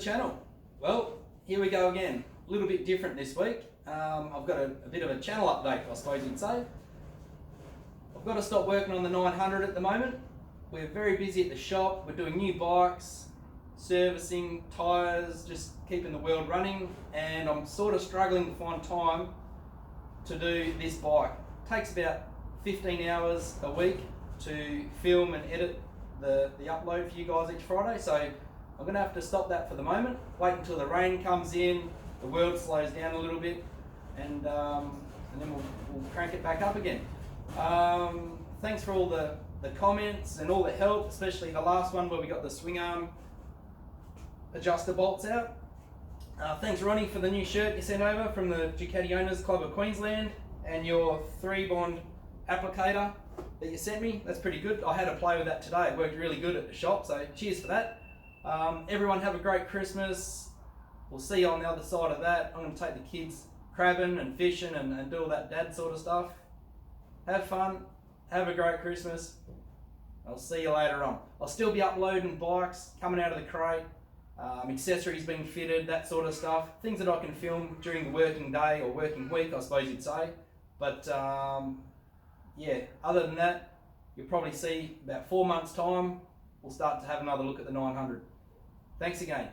channel. Well, here we go again. A little bit different this week. I've got a bit of a channel update, I suppose you'd say. I've got to stop working on the 900 at the moment. We're very busy at the shop. We're doing new bikes, servicing, tyres, just keeping the world running, and I'm sort of struggling to find time to do this bike. It takes about 15 hours a week to film and edit the upload for you guys each Friday, so I'm going to have to stop that for the moment, wait until the rain comes in, the world slows down a little bit, and then we'll crank it back up again. Thanks for all the comments and all the help, especially the last one where we got the swing arm adjuster bolts out. Thanks Ronnie for the new shirt you sent over from the DUCATI Owners Club of Queensland, and your 3-bond applicator that you sent me. That's pretty good. I had a play with that today. It worked really good at the shop, so cheers for that. Everyone have a great Christmas. We'll see you on the other side of that. I'm going to take the kids crabbing and fishing and do all that dad sort of stuff. Have fun. Have a great Christmas. I'll see you later on. I'll still be uploading bikes coming out of the crate, accessories being fitted, that sort of stuff. Things that I can film during the working day or working week, I suppose you'd say. But yeah, other than that, you'll probably see about 4 months' time, we'll start to have another look at the 900. Thanks again.